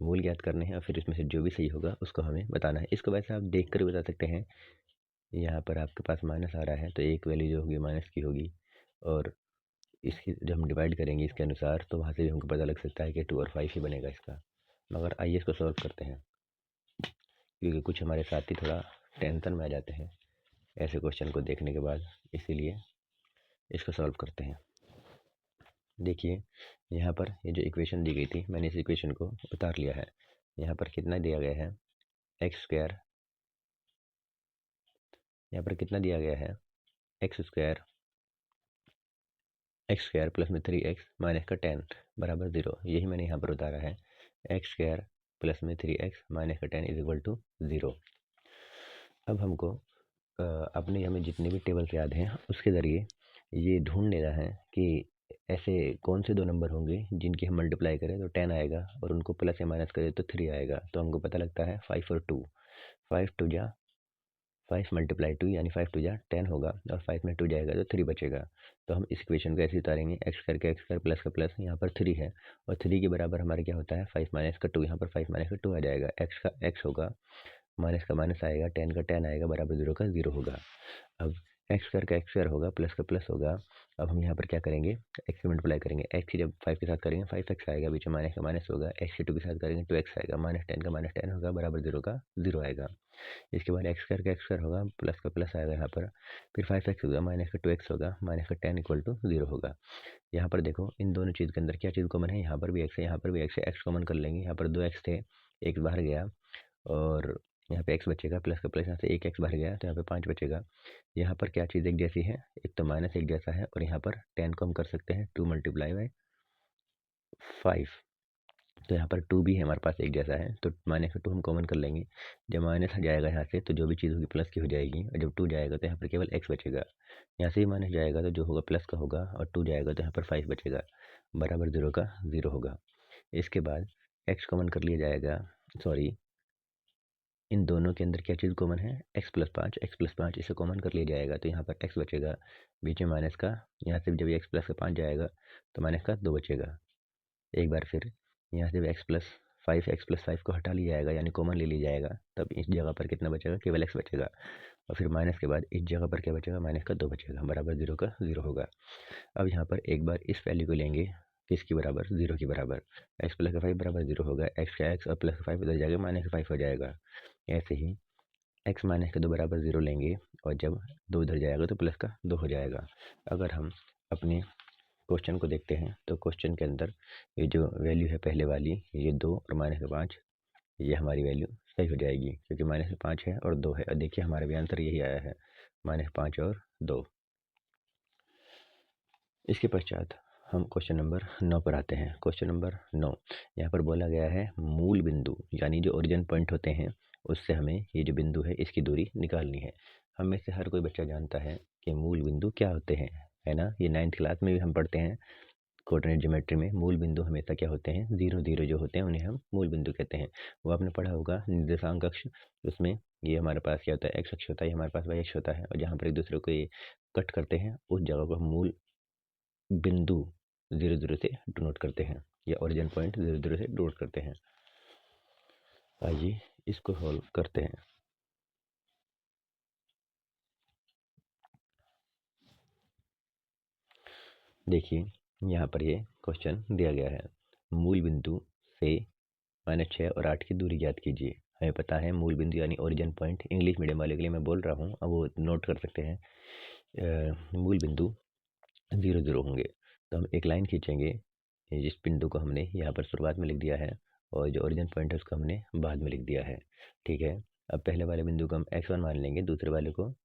मूल ज्ञात करने हैं और फिर इसमें से जो भी सही होगा उसको हमें बताना है। इसको वैसे आप देख कर बता सकते हैं। यहाँ पर आपके पास माइनस आ रहा है तो एक वैल्यू जो होगी माइनस की होगी, और इसकी जब हम डिवाइड करेंगे इसके अनुसार तो वहाँ से भी हमको पता लग सकता है कि 2 और 5 ही बनेगा इसका। मगर आइए इसको सॉल्व करते हैं, क्योंकि कुछ हमारे साथी थोड़ा टेंशन में आ जाते हैं ऐसे क्वेश्चन को देखने के बाद, इसीलिए इसको सॉल्व करते हैं। देखिए यहाँ पर ये जो इक्वेशन दी गई थी मैंने इस इक्वेशन को उतार लिया है। यहाँ पर कितना दिया गया है, एक्स स्क्वायर, यहाँ पर कितना दिया गया है, एक्स स्क्वायर प्लस में 3x माइनस का 10 बराबर 0, यही मैंने यहाँ पर उतारा है। एक्स स्क्वायर प्लस में 3x माइनस का 10 इज इक्वल टू 0। अब हमको अपने हमें जितने भी टेबल्स याद हैं उसके ज़रिए ये ढूंढ लेना है कि ऐसे कौन से दो नंबर होंगे जिनकी हम मल्टीप्लाई करें तो 10 आएगा और उनको प्लस या माइनस करें तो 3 आएगा। तो हमको पता लगता है 5 और 2, 5 मल्टीप्लाई 2 यानी 5 2 10 होगा, और 5 में 2 जाएगा तो 3 बचेगा। तो हम इस इक्वेशन को ऐसे उतारेंगे, एक्स करके एक्स स्क्वायर प्लस का प्लस, यहाँ पर 3 है और 3 के बराबर हमारे क्या होता है 5 माइनस का 2, यहाँ पर 5 माइनस का 2 आ जाएगा। एक्स का एक्स होगा, माइनस का माइनस आएगा, 10 का 10 आएगा, बराबर 0 का 0 होगा। अब एक्स स्क्वायर का एक्स स्क्वायर होगा, प्लस का प्लस होगा। अब हम यहाँ पर क्या करेंगे, एक्स मल्टीप्लाई करेंगे, एक्स की जब 5 के साथ करेंगे 5x आएगा, बीच में माइनस का माइनस होगा, एक्स की 2 के साथ करेंगे 2x आएगा, माइनस 10 का माइनस 10 होगा, बराबर 0 का 0 आएगा। इसके बाद एक्स स्क्वायर का एक्स स्क्वायर होगा, प्लस का प्लस आएगा यहाँ पर, फिर 5x होगा, माइनस का 2x होगा, माइनस का 10 इक्वल टू 0 होगा। यहाँ पर देखो इन दोनों चीज़ के अंदर क्या चीज़ कॉमन है, यहाँ पर भी x है, यहाँ पर भी x है, x कॉमन कर लेंगे। यहाँ पर 2x थे, एक बाहर गया और यहाँ पे x बचेगा, प्लस का प्लस, यहाँ से एक x बाहर गया तो यहाँ पे 5 बचेगा। यहाँ पर क्या चीज़ एक जैसी है, एक तो माइनस एक जैसा है, और यहाँ पर 10 को हम कर सकते हैं 2 मल्टीप्लाई बाई 5, तो यहाँ पर 2 भी है हमारे पास एक जैसा है, तो माइनस का 2 हम कॉमन कर लेंगे। जब माइनस जाएगा यहाँ से तो जो भी चीज़ होगी प्लस की हो जाएगी, और जब 2 जाएगा तो यहाँ पर केवल x बचेगा। यहाँ से ही माइनस जाएगा तो जो होगा प्लस का होगा, और 2 जाएगा तो यहाँ पर 5 बचेगा, बराबर 0 का 0 होगा। इसके बाद x कॉमन कर लिया जाएगा, सॉरी इन दोनों के अंदर क्या चीज़ कॉमन है, x प्लस 5 इसे कॉमन कर लिया जाएगा तो यहाँ पर x बचेगा, बीच में माइनस का, यहाँ से जब x प्लस का 5 जाएगा तो माइनस का 2 बचेगा। एक बार फिर यहाँ से एक्स प्लस 5 को हटा लिया जाएगा यानी कॉमन ले लिया जाएगा, तब इस जगह पर कितना बचेगा, केवल x बचेगा, और फिर माइनस के बाद इस जगह पर क्या बचेगा, माइनस का 2 बचेगा, बराबर 0 का 0 होगा। अब यहाँ पर एक बार इस वैल्यू को लेंगे, किसकी बराबर, 0 की बराबर, एक्स प्लस का 5 बराबर 0 होगा, एक्स का एक्स और प्लस का 5 उधर जाएगा, माइनस का 5 हो जाएगा। ऐसे ही एक्स माइनस का 2 बराबर 0 लेंगे, और जब 2 उधर जाएगा तो प्लस का 2 हो जाएगा। अगर हम अपने क्वेश्चन को देखते हैं तो क्वेश्चन के अंदर ये जो वैल्यू है पहले वाली, ये 2 और माइनस का 5, ये हमारी वैल्यू सही हो जाएगी, क्योंकि माइनस का 5 है और 2 है, और देखिए हमारा भी आंसर यही आया है, -5 और 2। इसके पश्चात हम क्वेश्चन नंबर 9 पर आते हैं। क्वेश्चन नंबर 9, यहाँ पर बोला गया है मूल बिंदु यानी जो ओरिजिन पॉइंट होते हैं उससे हमें ये जो बिंदु है इसकी दूरी निकालनी है। हम में से हर कोई बच्चा जानता है कि मूल बिंदु क्या होते हैं, है ना। ये 9th क्लास में भी हम पढ़ते हैं, कोऑर्डिनेट ज्योमेट्री में मूल बिंदु हमेशा क्या होते हैं, 0 0 जो होते हैं उन्हें हम मूल बिंदु कहते हैं। वो आपने पढ़ा होगा निर्देशांक अक्ष, उसमें ये हमारे पास क्या होता है, एक्स अक्ष होता है, ये हमारे पास वाई अक्ष होता है, और जहाँ पर एक दूसरे को ये कट करते हैं उस जगह को हम मूल बिंदु 0 0 से डिनोट करते हैं, या ओरिजिन पॉइंट 0 0 से डिनोट करते हैं। आइए इसको सॉल्व करते हैं। देखिए यहाँ पर ये क्वेश्चन दिया गया है, मूल बिंदु से -6 और 8 की दूरी ज्ञात कीजिए। हमें पता है मूल बिंदु यानी ओरिजिन पॉइंट, इंग्लिश मीडियम वाले के लिए मैं बोल रहा हूँ, अब वो नोट कर सकते हैं। मूल बिंदु 0 0 होंगे, तो हम एक लाइन खींचेंगे, जिस बिंदु को हमने यहाँ पर शुरुआत में लिख दिया है, और जो ओरिजिन पॉइंट है उसको हमने बाद में लिख दिया है, ठीक है। अब पहले वाले बिंदु को हम x1 मान लेंगे, दूसरे वाले को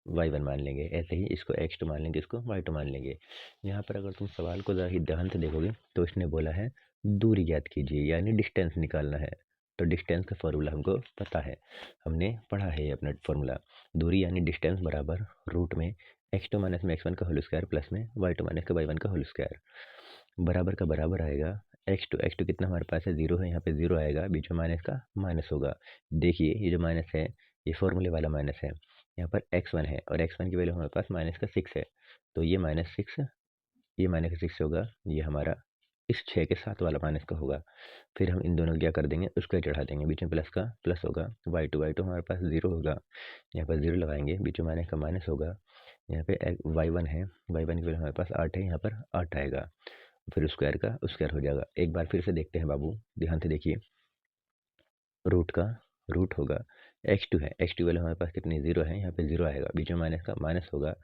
y1 मान लेंगे, ऐसे ही इसको x2 मान लेंगे, इसको y2 मान लेंगे। यहाँ पर अगर तुम सवाल को ज़रा ही ध्यान से देखोगे तो इसने बोला है दूरी ज्ञात कीजिए, यानी डिस्टेंस निकालना है। तो डिस्टेंस का फॉर्मूला हमको पता है, हमने पढ़ा है ये अपना फॉर्मूला, दूरी यानी डिस्टेंस बराबर रूट में x2 माइनस में x1 का होल स्क्वायर प्लस में y2 माइनस का y1 का होल स्क्वायर, बराबर का बराबर आएगा। x2 कितना हमारे पास है, 0 है, यहाँ पे 0 आएगा, बीच में माइनस का माइनस होगा। देखिए ये जो माइनस है ये फॉर्मूले वाला माइनस है, यहाँ पर x1 है और x1 की वैल्यू हमारे पास -6 है, तो ये -6, ये -6 होगा, ये हमारा इस 6 के साथ वाला माइनस का होगा। फिर हम इन दोनों को क्या कर देंगे, स्क्वायर चढ़ा देंगे, बीच में प्लस का प्लस होगा, y2 हमारे पास 0 होगा, यहाँ पर 0 लगाएंगे, बीच में माइनस का माइनस होगा, यहाँ पे y1 है, y1 की वैल्यू हमारे पास 8 है, यहाँ पर 8 आएगा, फिर स्क्वायर का स्क्वायर हो जाएगा। एक बार फिर से देखते हैं बाबू, ध्यान से देखिए, रूट का रूट होगा, x2 है, x2 वाला हमारे पास कितनी 0 है, यहाँ पे 0 आएगा, बीच में माइनस का माइनस होगा,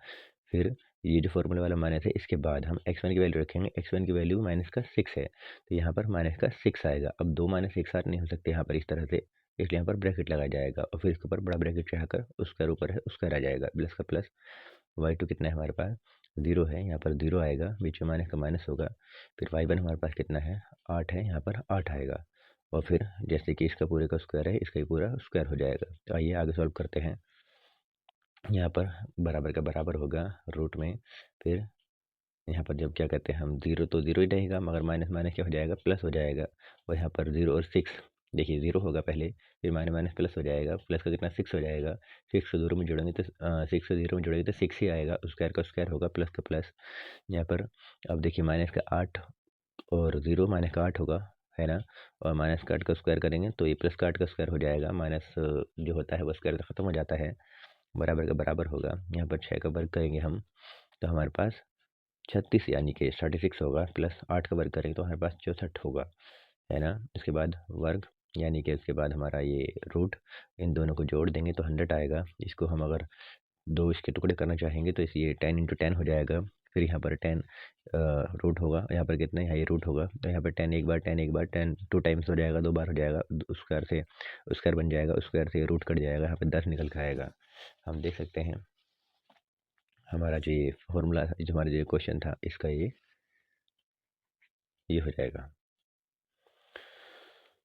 फिर ये जो फॉर्मूले वाला माइनस है इसके बाद हम x1 की वैल्यू रखेंगे, x1 की वैल्यू माइनस का 6 है, तो यहाँ पर माइनस का 6 आएगा। अब दो माइनस एक साथ नहीं हो सकते यहाँ पर इस तरह से, इसलिए यहाँ पर ब्रैकेट लगाया जाएगा और फिर इसके ऊपर बड़ा ब्रैकेट चढ़ाकर उसका ऊपर है उसका रह जाएगा, प्लस का प्लस, y2 कितना है हमारे पास 0 है, यहाँ पर 0 आएगा, बीच में माइनस का माइनस होगा, फिर y1 हमारे पास कितना है 8 है, यहाँ पर 8 आएगा, और फिर जैसे कि इसका पूरे का स्क्वायर है इसका ही पूरा स्क्वायर हो जाएगा। तो आइए आगे सॉल्व करते हैं। यहाँ पर बराबर का बराबर होगा रूट में, फिर यहाँ पर जब क्या कहते हैं हम 0 तो 0 ही रहेगा, मगर माइनस माइनस क्या हो जाएगा प्लस हो जाएगा, और यहाँ पर 0 और 6, देखिए 0 होगा पहले, फिर माइनस माइनस प्लस हो जाएगा, प्लस का कितना 6 हो जाएगा, 6 को 0 में जोड़ेंगे तो 6 को 0 में जोड़ेंगे तो 6 ही आएगा, स्क्वायर का स्क्वायर होगा, प्लस का प्लस, यहाँ पर अब देखिए माइनस का 8 और 0 माइनस का 8 होगा, है ना, और माइनस का 8 का स्क्वायर करेंगे तो ये प्लस का 8 का स्क्वायर हो जाएगा, माइनस जो होता है वो स्क्वायर खत्म हो जाता है, बराबर का बराबर होगा, यहाँ पर 6 का वर्ग करेंगे हम तो हमारे पास 36 यानी कि 36 होगा, प्लस 8 का वर्ग करेंगे तो हमारे पास 64 होगा, है ना। इसके बाद वर्ग यानी कि इसके बाद हमारा ये रूट, इन दोनों को जोड़ देंगे तो 100 आएगा, इसको हम अगर दो इसके टुकड़े करना चाहेंगे तो ये 10 इंटू 10 हो जाएगा, फिर यहाँ पर 10 रूट होगा, यहाँ पर कितना है ये रूट होगा, तो यहाँ पर 10 एक बार 10 एक बार 10 2 टाइम्स हो जाएगा, 2 बार हो जाएगा, स्क्वायर से स्क्वायर बन जाएगा, स्क्वायर से रूट कट जाएगा, यहाँ पर 10 निकल के आएगा। हम देख सकते हैं हमारा जो ये फॉर्मूला जो हमारा जो क्वेश्चन था इसका ये हो जाएगा।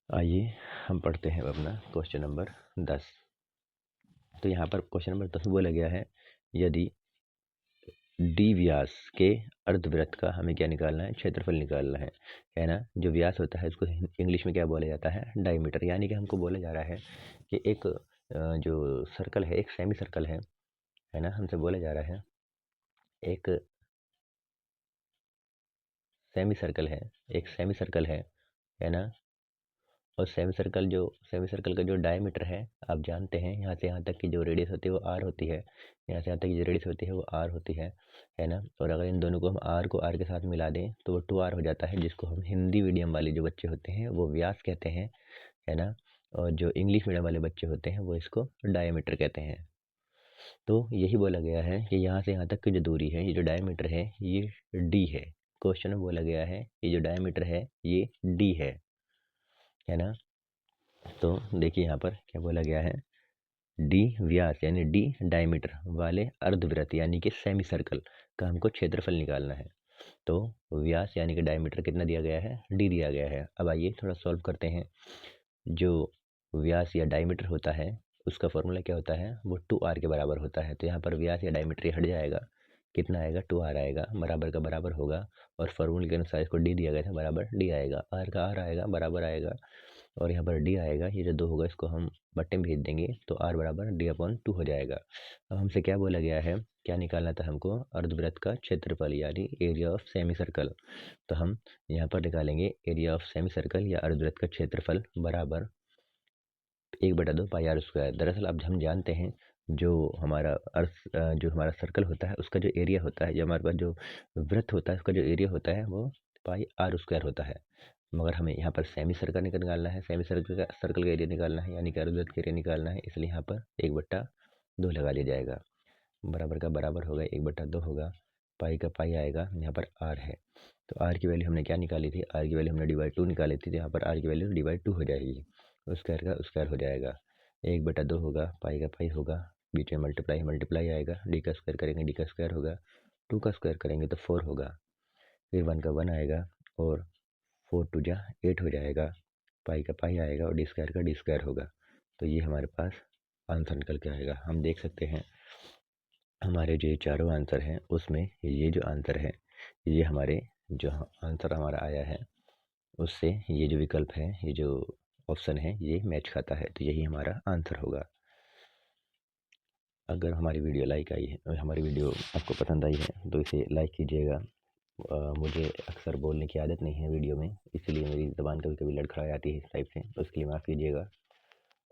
आइए हम पढ़ते हैं अपना क्वेश्चन नंबर 10। तो यहाँ पर क्वेश्चन नंबर 10 बोला गया है, यदि डी व्यास के अर्धवृत्त का हमें क्या निकालना है, क्षेत्रफल निकालना है ना। जो व्यास होता है उसको इंग्लिश में क्या बोला जाता है, डायमीटर, यानी कि हमको बोला जा रहा है कि एक जो सर्कल है, एक सेमी सर्कल है ना, हमसे बोला जा रहा है एक सेमी सर्कल है, एक सेमी सर्कल है ना, और सेमी सर्कल का जो डायमीटर है आप जानते हैं, यहाँ से यहाँ तक की जो रेडियस होती है वो आर होती है, यहाँ से यहाँ तक की जो रेडियस होती है वो आर होती है ना। और अगर इन दोनों को हम आर को आर के साथ मिला दें तो वो 2r हो जाता है, जिसको हम हिंदी मीडियम वाले जो बच्चे होते हैं वो व्यास कहते हैं, है ना, और जो इंग्लिश मीडियम वाले बच्चे होते हैं वो इसको डायमीटर कहते हैं। तो यही बोला गया है कि यहाँ से यहाँ तक की जो दूरी है, ये जो डायमीटर है ये डी है। क्वेश्चन में बोला गया है ये जो डायमीटर है ये डी है ना। तो देखिए यहाँ पर क्या बोला गया है, डी व्यास यानी डी डायमीटर वाले अर्धवृत्त यानी कि सेमी सर्कल का हमको क्षेत्रफल निकालना है। तो व्यास यानी कि डायमीटर कितना दिया गया है, डी दिया गया है। अब आइए थोड़ा सॉल्व करते हैं। जो व्यास या डायमीटर होता है उसका फॉर्मूला क्या होता है, वो 2r के बराबर होता है। तो यहाँ पर व्यास या डायमीटर हट जाएगा, कितना आएगा 2r आएगा, बराबर का बराबर होगा, और फॉर्मूले के अनुसार इसको डी दिया गया था, बराबर डी आएगा, आर का आर आएगा, बराबर आएगा, और यहाँ पर डी आएगा, ये जो 2 होगा इसको हम बट्टे में भेज देंगे तो r बराबर d/2 हो जाएगा। अब हमसे क्या बोला गया है, क्या निकालना था हमको, अर्धवृत्त का क्षेत्रफल यानी एरिया ऑफ सेमी सर्कल। तो हम यहाँ पर निकालेंगे एरिया ऑफ सेमी सर्कल या अर्धवृत्त का क्षेत्रफल बराबर 1/2 पाई आर स्क्वायर। दरअसल अब हम जानते हैं जो हमारा जो हमारा सर्कल होता है उसका जो एरिया होता है, जो हमारे पास जो वृत्त होता है उसका जो एरिया होता है वो पाई आर स्क्वायर होता है, मगर हमें यहाँ पर सेमी सर्कल निकालना है, सेमी सर्कल का एरिया निकालना है, यानी कि अर्धवृत्त का एरिया निकालना है, इसलिए यहाँ पर 1/2 लगा लिया जाएगा, बराबर का बराबर होगा 1/2 होगा, पाई का पाई आएगा, यहाँ पर आर है, तो आर की वैल्यू हमने क्या निकाली थी, आर की वैल्यू हमने /2 निकाली थी, तो यहाँ पर आर की वैल्यू /2 हो जाएगी, स्क्वायर का स्क्वायर हो जाएगा, 1/2 होगा, पाई का पाई होगा, बीच में मल्टीप्लाई मल्टीप्लाई आएगा, डी का स्क्वायर करेंगे डी का स्क्वायर होगा, 2 का स्क्वायर करेंगे तो 4 होगा, फिर 1 का 1 आएगा, और 4 2 जा 8 हो जाएगा, पाई का पाई आएगा, और डी स्क्वायर का डी स्क्वायर होगा। तो ये हमारे पास आंसर निकल के आएगा। हम देख सकते हैं हमारे जो चारों आंसर हैं उसमें ये जो आंसर है, ये हमारे जो आंसर हमारा आया है उससे ये जो विकल्प है, ये जो ऑप्शन है ये मैच खाता है, तो यही हमारा आंसर होगा। अगर हमारी वीडियो आपको पसंद आई है तो इसे लाइक कीजिएगा, मुझे अक्सर बोलने की आदत नहीं है वीडियो में, इसलिए मेरी ज़बान कभी-कभी लड़खड़ा जाती है इस टाइप से, तो उसके लिए माफ़ कीजिएगा।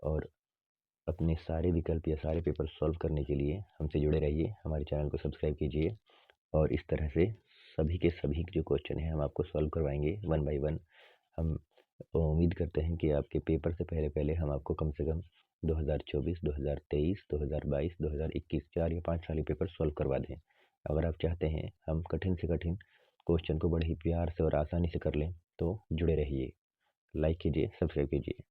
और अपने सारे विकल्प या सारे पेपर सॉल्व करने के लिए हमसे जुड़े रहिए, हमारे चैनल को सब्सक्राइब कीजिए और इस तरह से सभी के सभी जो क्वेश्चन हैं हम आपको सॉल्व करवाएंगे वन बाय वन। हम उम्मीद करते हैं कि आपके पेपर से पहले हम आपको कम से कम 2024, 2023, 2022, 2021 4 या 5 साल के पेपर सॉल्व करवा दें। अगर आप चाहते हैं हम कठिन से कठिन क्वेश्चन को बड़े ही प्यार से और आसानी से कर लें तो जुड़े रहिए, लाइक कीजिए, सब्सक्राइब कीजिए।